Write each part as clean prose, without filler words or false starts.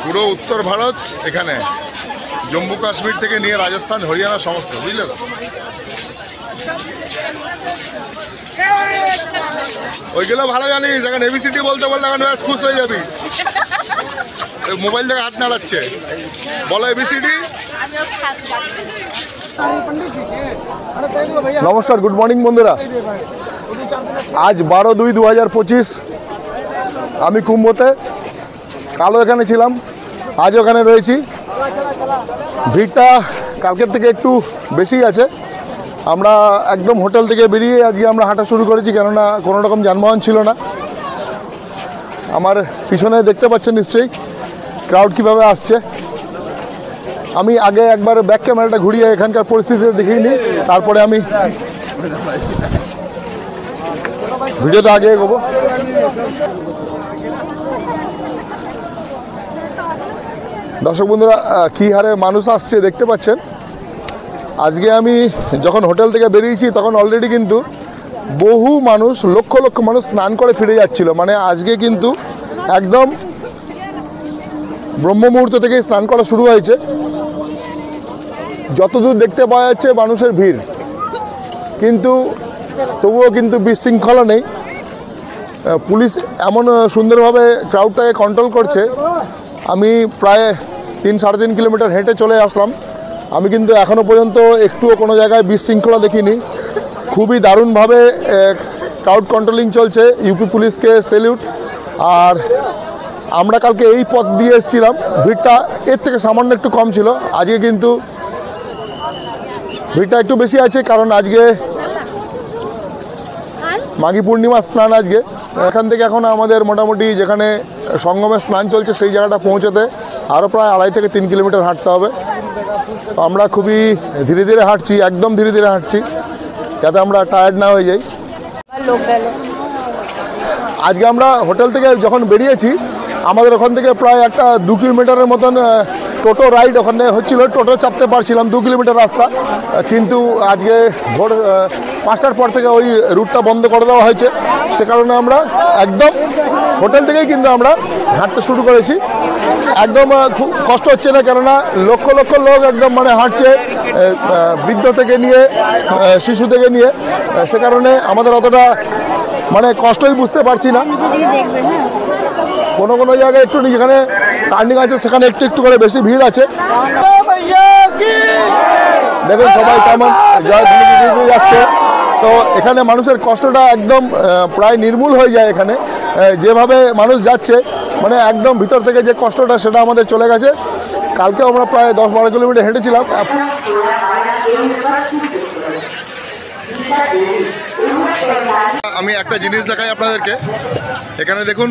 পুরো উত্তর ভারত এখানে, জম্মু কাশ্মীর থেকে নিয়ে রাজস্থান, হরিয়ানা সমস্ত, বুঝলে তো? ওইগুলো ভালো জানিস, এখন এবিসিডি বলতে বললে এখন খুশ হয়ে যাবি। মোবাইল থেকে হাত নাড়াচ্ছে, বলো এবিসিডি। নমস্কার, গুড মর্নিং বন্ধুরা। আজ 12/2/2025, আমি কুম্ভতে, কালও এখানে ছিলাম, আজ ওখানে রয়েছি। ভিড়টা কালকের থেকে একটু বেশি আছে। আমরা একদম হোটেল থেকে বেরিয়ে আজকে আমরা হাঁটা শুরু করেছি, কেননা কোনো রকম যানবাহন ছিল না। আমার পিছনে দেখতে পাচ্ছেন নিশ্চয়ই ক্রাউড কীভাবে আসছে। আমি আগে একবার ব্যাক ক্যামেরাটা ঘুরিয়ে এখানকার পরিস্থিতি দেখিয়ে নিই, তারপরে আমি ভিডিওতে আগে এগোবো। দর্শক বন্ধুরা, কী হারে মানুষ আসছে দেখতে পাচ্ছেন। আজকে আমি যখন হোটেল থেকে বেরিয়েছি তখন অলরেডি কিন্তু বহু মানুষ, লক্ষ লক্ষ মানুষ স্নান করে ফিরে যাচ্ছিল। মানে আজকে কিন্তু একদম ব্রহ্ম মুহূর্ত থেকেই স্নান করা শুরু হয়েছে। যতদূর দেখতে পাওয়া যাচ্ছে মানুষের ভিড়, কিন্তু তবুও কিন্তু বিশৃঙ্খলা নেই। পুলিশ এমন সুন্দরভাবে ক্রাউডটাকে কন্ট্রোল করছে। আমি প্রায় 3-3.5 কিলোমিটার হেঁটে চলে আসলাম। আমি কিন্তু এখনও পর্যন্ত একটুও কোনো জায়গায় বিশৃঙ্খলা দেখিনি। খুবই দারুণভাবে ক্রাউড কন্ট্রোলিং চলছে, ইউপি পুলিশকে স্যালিউট। আর আমরা কালকে এই পথ দিয়ে এসেছিলাম, ভিড়টা এর থেকে সামান্য একটু কম ছিল। আজকে কিন্তু ভিড়টা একটু বেশি আছে, কারণ আজকে মাঘী পূর্ণিমা স্নান। আজকে এখান থেকে এখন আমাদের মোটামুটি যেখানে সঙ্গমের স্নান চলছে সেই জায়গাটা পৌঁছতে আরও প্রায় 2.5 থেকে 3 কিলোমিটার হাঁটতে হবে। তো আমরা খুবই ধীরে ধীরে হাঁটছি, একদম ধীরে ধীরে হাঁটছি, যাতে আমরা টায়ার্ড না হয়ে যাই। আজকে আমরা হোটেল থেকে যখন বেরিয়েছি, আমাদের ওখান থেকে প্রায় একটা 2 কিলোমিটারের মতন টোটো রাইড ওখানে হচ্ছিল। টোটো চাপতে পারছিলাম, 2 কিলোমিটার রাস্তা, কিন্তু আজকে ভোর 5টার পর থেকে ওই রুটটা বন্ধ করে দেওয়া হয়েছে। সে কারণে আমরা একদম হোটেল থেকেই কিন্তু আমরা হাঁটতে শুরু করেছি। একদম খুব কষ্ট হচ্ছে না, কেননা লক্ষ লক্ষ লোক একদম মানে হাঁটছে, বৃদ্ধ থেকে নিয়ে শিশু থেকে নিয়ে। সে কারণে আমাদের অতটা মানে কষ্টই বুঝতে পারছি না। কোনো কোনো জায়গায় একটু, যেখানে টার্নিং আছে সেখানে একটু একটু করে বেশি ভিড় আছে। দেখুন সবাই কেমন জয় ধুলি যাচ্ছে। তো এখানে মানুষের কষ্টটা একদম প্রায় নির্মূল হয়ে যায়। এখানে যেভাবে মানুষ যাচ্ছে, মানে একদম ভিতর থেকে যে কষ্টটা সেটা আমাদের চলে গেছে। কালকে আমরা প্রায় 10-12 কিলোমিটার হেঁটেছিলাম। আমি একটা জিনিস দেখাই আপনাদেরকে। এখানে দেখুন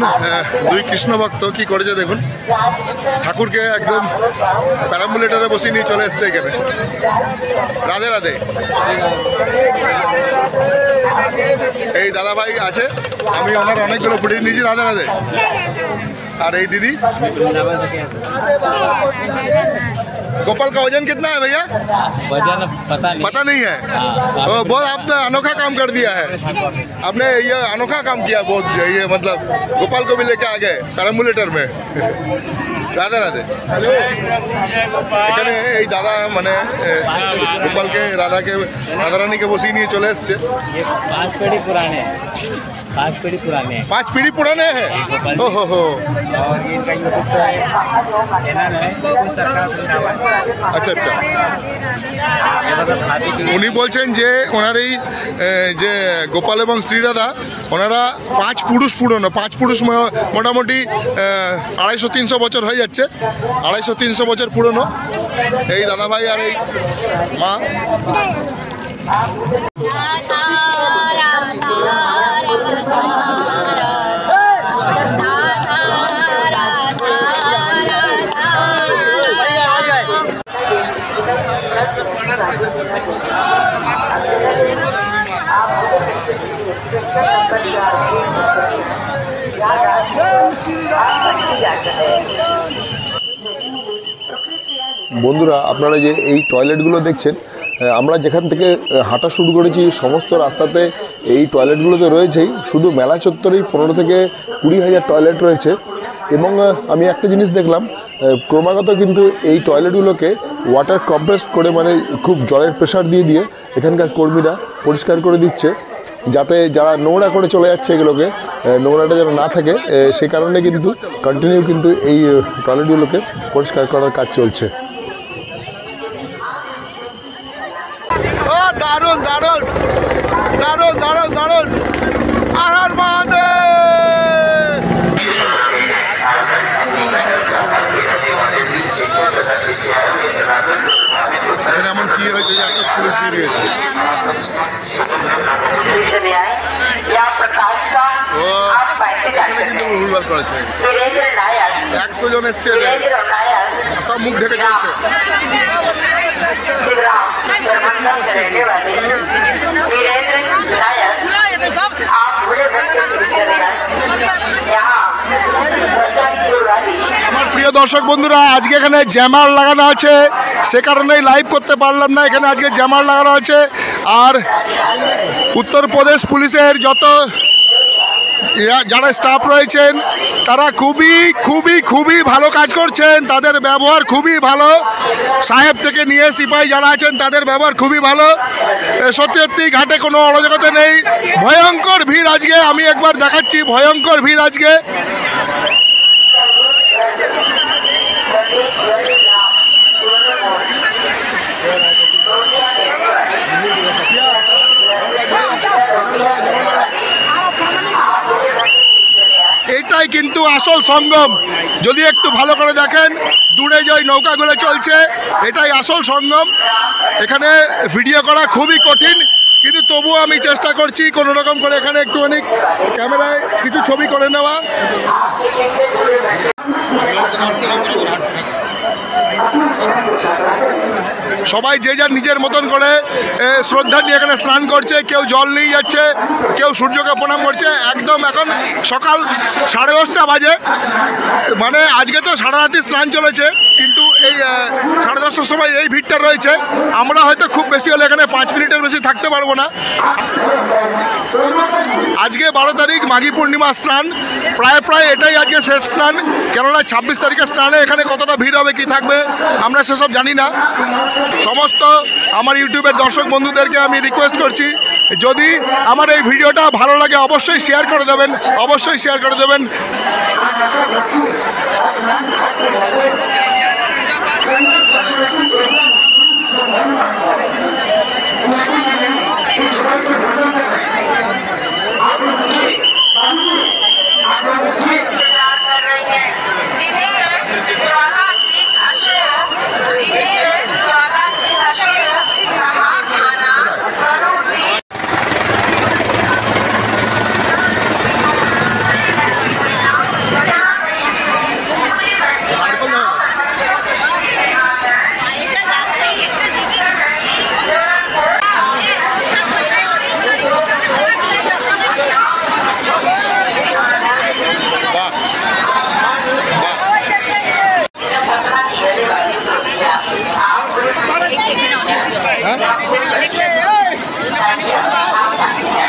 2 কৃষ্ণ ভক্ত কি করেছে দেখুন। ঠাকুরকে একদম প্যারাম্বুলেটারে বসিয়ে নিয়ে চলে এসছে এখানে। রাধে রাধে। এই দাদা ভাই আছে, আমি ওনার অনেকগুলো ফুটিয়ে নিয়েছি। রাধে রাধে। আর এই দিদি। गोपाल का वजन कितना है भैया? वजन पता नहीं है। बहुत आपने अनोखा काम कर दिया है, आपने ये अनोखा काम किया बहुत। ये मतलब गोपाल को भी लेके आ गए पैराम्बुलेटर में। राधे राधे। এখানে এই দাদা মানে গোপালকে রাধারানীকে বসিয়ে নিয়ে চলে এসছে। 5 पीढ़ी पुराने हैं। 5 पीढ़ी पुराने हैं। ओहो हो। और इनका यूट्यूब पे चैनल है, सरकार से नाम है। আচ্ছা আচ্ছা। উনি বলছেন যে ওনার এই যে গোপাল এবং শ্রীরাধা, ওনারা 5 পুরুষ পুরনো, 5 পুরুষ মোটামুটি 250-300 বছর হয়ে যাচ্ছে। 250-300 বছর পুরনো এই দাদা ভাই আর এই মা। বন্ধুরা, আপনারা যে এই টয়লেটগুলো দেখছেন, আমরা যেখান থেকে হাঁটা শুরু করেছি সমস্ত রাস্তাতে এই টয়লেটগুলোতে রয়েছেই, শুধু মেলা চত্বরেই 15 থেকে 20,000 টয়লেট রয়েছে। এবং আমি একটা জিনিস দেখলাম, ক্রমাগত কিন্তু এই টয়লেটগুলোকে ওয়াটার কম্প্রেস করে, মানে খুব জলের প্রেশার দিয়ে দিয়ে এখানকার কর্মীরা পরিষ্কার করে দিচ্ছে, যাতে যারা নোংরা করে চলে যাচ্ছে এগুলোকে, নোংরাটা যেন না থাকে, সে কারণে কিন্তু কন্টিনিউ কিন্তু এই টয়লেটগুলোকে পরিষ্কার করার কাজ চলছে। দারুণ দারুণ দারুণ দারুণ দারুণ, হর হর মহাদেব। এখানে এমন কি হয়েছে যে একটা পুলিশ বেরিয়েছে? কিন্তু ভুলভাল করেছে, 100 জন এসছে, সব মুখ ঢেকে চলছে। আমার প্রিয় দর্শক বন্ধুরা, আজকে এখানে জ্যামার লাগানো আছে, সে কারণেই লাইভ করতে পারলাম না। এখানে আজকে জ্যামার লাগানো আছে, আর উত্তরপ্রদেশ পুলিশের যত যারা স্টাফ রয়েছেন তারা খুবই খুবই খুবই ভালো কাজ করছেন, তাদের ব্যবহার খুবই ভালো। সাহেব থেকে নিয়ে সিপাহী যারা আছেন তাদের ব্যবহার খুবই ভালো। সত্যি সত্যি ঘাটে কোনো অরাজকতা নেই। ভয়ঙ্কর ভিড় আজকে, আমি একবার দেখাচ্ছি, ভয়ঙ্কর ভিড় আজকে। এটাই কিন্তু আসল সঙ্গম। যদি একটু ভালো করে দেখেন, দূরে যে নৌকাগুলো চলছে, এটাই আসল সঙ্গম। এখানে ভিডিও করা খুবই কঠিন, কিন্তু তবুও আমি চেষ্টা করছি কোনো রকম করে এখানে একটুখানি ক্যামেরায় কিছু ছবি করে নেওয়া। সবাই যে যার নিজের মতন করে শ্রদ্ধা নিয়ে এখানে স্নান করছে, কেউ জল নিয়ে যাচ্ছে, কেউ সূর্যকে প্রণাম করছে। একদম এখন সকাল 10:30 বাজে, মানে আজকে তো সারা রাতি স্নান চলেছে, কিন্তু এই 10:30টার সময় এই ভিড়টা রয়েছে। আমরা হয়তো খুব বেশি হলে এখানে 5 মিনিটের বেশি থাকতে পারবো না। আজকে 12 তারিখ মাঘী পূর্ণিমা স্নান, প্রায় এটাই আজকে শেষ স্নান। কেননা 26 তারিখের স্নানে এখানে কতটা ভিড় হবে, কি থাকবে, আমরা সেসব জানি না। সমস্ত আমার ইউটিউবের দর্শক বন্ধুদেরকে আমি রিকোয়েস্ট করছি, যদি আমার এই ভিডিওটা ভালো লাগে অবশ্যই শেয়ার করে দেবেন, অবশ্যই শেয়ার করে দেবেন।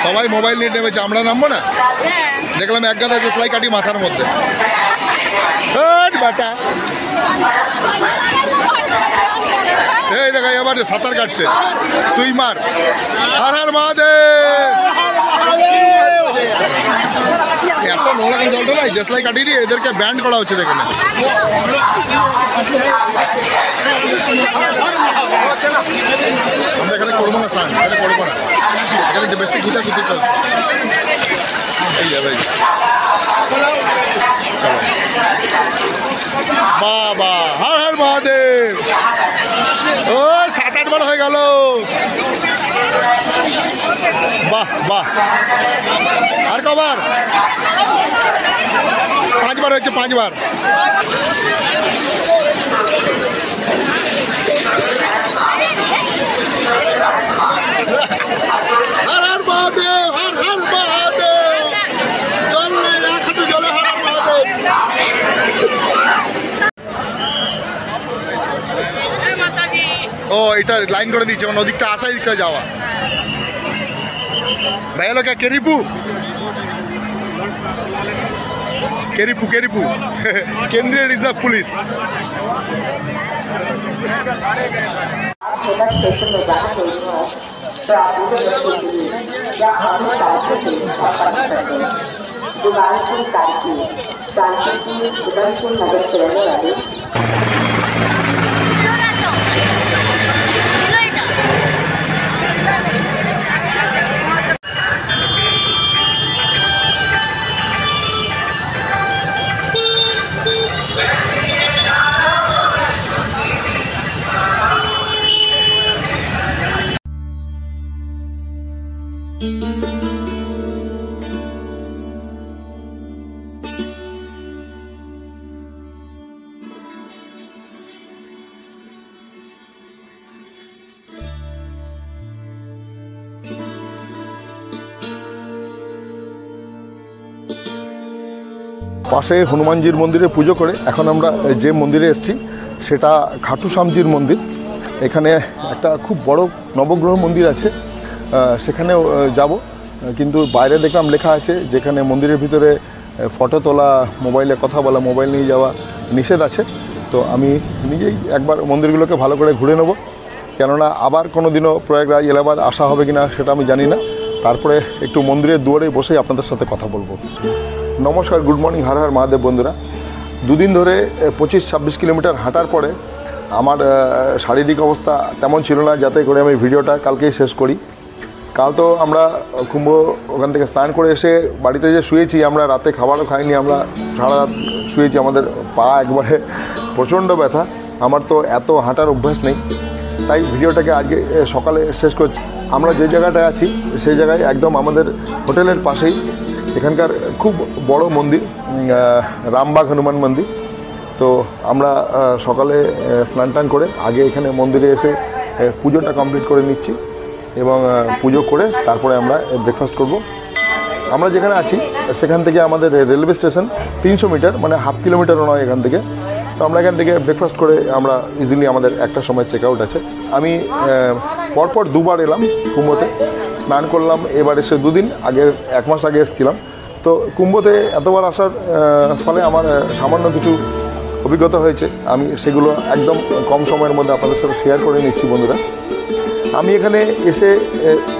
সবাই মোবাইল নিয়ে নেমেছে, আমরা নামবো না? দেখলাম এক গাদা দেশলাই কাটি মাথার মধ্যে। বাটা এই দেখা এবার সাঁতার কাটছে, সুইমার। হর হর মহাদেব। এত নোংরা জলটা নাই, দেশলাই কাটিয়ে দিয়ে এদেরকে ব্যান্ড করা হচ্ছে, দেখে না। আমরা এখানে করবো না স্নান, এখানে করবো না, এখানে বেশি ঘুতাঘুতি চলছে। এই যাবে বাবা, হর হর মহাদেব। ও 7-8 বার হয়ে গেল। বাহ বাহ, আর কবার? 5 বার হয়েছে, 5 বার। হর হর মহাদেব, হর হর মহাদেব। জল নেই, একটু জলে হর হর মহাদেব। ও এটা লাইন করে দিয়েছে, মানে ওদিকটা আসা এদিকটা যাওয়া। ভাইয়া লোক কেরিপু কেরিপু কেরিপু কেন্দ্রীয় রিজার্ভ পুলিশ। स्टेशन में जाना कोई हो तो आप उधर बच्चों के लिए या अपनी कार के लिए दोबारा से कार की उधमपुर नगर से रहने वाले পাশে হনুমানজির মন্দিরে পুজো করে এখন আমরা যে মন্দিরে এসেছি সেটা খাটু শ্যামজির মন্দির। এখানে একটা খুব বড় নবগ্রহ মন্দির আছে, সেখানেও যাব, কিন্তু বাইরে দেখলাম লেখা আছে যেখানে মন্দিরের ভিতরে ফটো তোলা, মোবাইলে কথা বলা, মোবাইল নিয়ে যাওয়া নিষেধ আছে। তো আমি নিজেই একবার মন্দিরগুলোকে ভালো করে ঘুরে নেব, কেননা আবার কোনো দিনও প্রয়াগরাজ এলাহাবাদ আসা হবে কি না সেটা আমি জানি না। তারপরে একটু মন্দিরের দুয়ারে বসেই আপনাদের সাথে কথা বলবো। নমস্কার, গুড মর্নিং, হর হর মহাদেব বন্ধুরা। দুদিন ধরে 25-26 কিলোমিটার হাঁটার পরে আমার শারীরিক অবস্থা তেমন ছিল না, যাতে করে আমি ভিডিওটা কালকেই শেষ করি। কাল তো আমরা কুম্ভ ওখান থেকে স্নান করে এসে বাড়িতে যে শুয়েছি, আমরা রাতে খাবারও খাইনি, আমরা সারা রাত শুয়েছি, আমাদের পা একবারে প্রচণ্ড ব্যথা। আমার তো এত হাঁটার অভ্যাস নেই, তাই ভিডিওটাকে আজকে সকালে শেষ করছি। আমরা যে জায়গাটায় আছি সেই জায়গায় একদম আমাদের হোটেলের পাশেই এখানকার খুব বড় মন্দির, রামবাগ হনুমান মন্দির। তো আমরা সকালে স্নান টান করে আগে এখানে মন্দিরে এসে পুজোটা কমপ্লিট করে নিচ্ছি এবং পুজো করে তারপরে আমরা ব্রেকফাস্ট করব। আমরা যেখানে আছি সেখান থেকে আমাদের রেলওয়ে স্টেশন 300 মিটার, মানে হাফ কিলোমিটারও নয় এখান থেকে। তো আমরা এখান থেকে ব্রেকফাস্ট করে আমরা ইজিলি আমাদের একটা সময় চেক আউট আছে। আমি পরপর দুবার এলাম কুম্ভতে, স্নান করলাম। এবার এসে 2 দিন আগে, 1 মাস আগে এসেছিলাম। তো কুম্ভতে এতবার আসার ফলে আমার সামান্য কিছু অভিজ্ঞতা হয়েছে, আমি সেগুলো একদম কম সময়ের মধ্যে আপনাদের সাথে শেয়ার করে নিচ্ছি বন্ধুরা। আমি এখানে এসে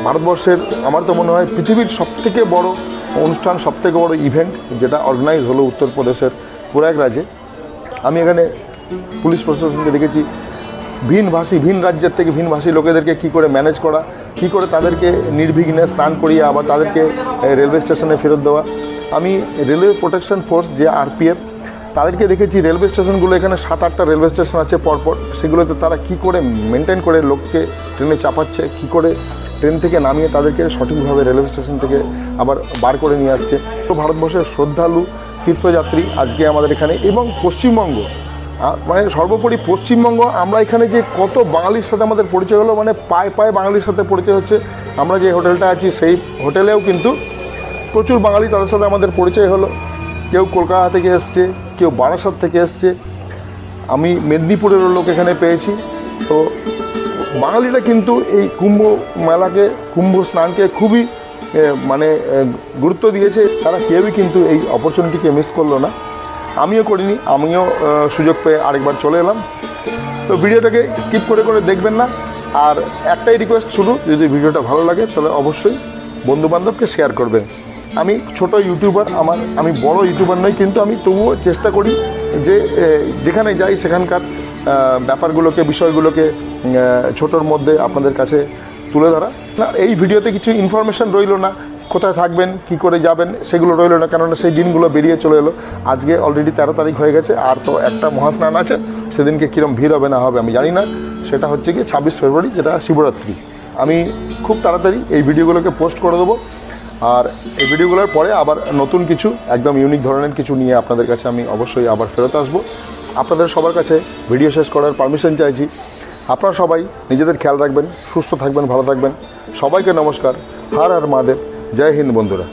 ভারতবর্ষের, আমার তো মনে হয় পৃথিবীর সবথেকে বড় অনুষ্ঠান, সবথেকে বড় ইভেন্ট যেটা অর্গানাইজ হলো উত্তরপ্রদেশের প্রয়াগরাজে। আমি এখানে পুলিশ প্রশাসনকে দেখেছি ভিন রাজ্যের থেকে ভিনভাষী লোকেদেরকে কী করে ম্যানেজ করা, কী করে তাদেরকে নির্বিঘ্নে স্নান করিয়ে আবার তাদেরকে রেলওয়ে স্টেশনে ফেরত দেওয়া। আমি রেলওয়ে প্রোটেকশন ফোর্স যে RPF, তাদেরকে দেখেছি রেলওয়ে স্টেশনগুলো, এখানে 7-8টা রেলওয়ে স্টেশন আছে পরপর, সেগুলোতে তারা কী করে মেনটেন করে লোককে ট্রেনে চাপাচ্ছে, কী করে ট্রেন থেকে নামিয়ে তাদেরকে সঠিকভাবে রেলওয়ে স্টেশন থেকে আবার বার করে নিয়ে আসছে। তো ভারতবর্ষের শ্রদ্ধালু তীর্থযাত্রী আজকে আমাদের এখানে, এবং পশ্চিমবঙ্গ, মানে সর্বোপরি পশ্চিমবঙ্গ, আমরা এখানে যে কত বাঙালির সাথে আমাদের পরিচয় হলো, মানে পায়ে পায়ে বাঙালির সাথে পরিচয় হচ্ছে। আমরা যে হোটেলটা আছি সেই হোটেলেও কিন্তু প্রচুর বাঙালি, তাদের সাথে আমাদের পরিচয় হলো। কেউ কলকাতা থেকে এসছে, কেউ বারাসাত থেকে এসছে, আমি মেদিনীপুরেরও লোক এখানে পেয়েছি। তো বাঙালিরা কিন্তু এই কুম্ভ মেলাকে, কুম্ভ স্নানকে খুবই মানে গুরুত্ব দিয়েছে। তারা কেউই কিন্তু এই অপরচুনিটিকে মিস করলো না, আমিও করিনি। আমিও সুযোগ পেয়ে আরেকবার চলে এলাম। তো ভিডিওটাকে স্কিপ করে করে দেখবেন না। আর একটাই রিকোয়েস্ট শুধু, যদি ভিডিওটা ভালো লাগে তাহলে অবশ্যই বন্ধুবান্ধবকে শেয়ার করবেন। আমি ছোট ইউটিউবার, আমি বড় ইউটিউবার নই, কিন্তু আমি তবুও চেষ্টা করি যে যেখানে যাই সেখানকার ব্যাপারগুলোকে, বিষয়গুলোকে ছোটোর মধ্যে আপনাদের কাছে তুলে ধরা। না, এই ভিডিওতে কিছু ইনফরমেশান রইল না, কোথায় থাকবেন, কি করে যাবেন, সেগুলো রইল না, কেননা সেই দিনগুলো বেরিয়ে চলে এলো। আজকে অলরেডি 13 তারিখ হয়ে গেছে, আর তো একটা মহাস্নান আছে, সেদিনকে কীরকম ভিড় হবে না হবে আমি জানি না। সেটা হচ্ছে কি 26 ফেব্রুয়ারি, যেটা শিবরাত্রি। আমি খুব তাড়াতাড়ি এই ভিডিওগুলোকে পোস্ট করে দেবো, আর এই ভিডিওগুলোর পরে আবার নতুন কিছু একদম ইউনিক ধরনের কিছু নিয়ে আপনাদের কাছে আমি অবশ্যই আবার ফেরত আসবো। আপনাদের সবার কাছে ভিডিও শেষ করার পারমিশন চাইছি। আপনারা সবাই নিজেদের খেয়াল রাখবেন, সুস্থ থাকবেন, ভালো থাকবেন। সবাইকে নমস্কার, হর হর মহাদেব, জয় হিন্দ বন্ধুরা।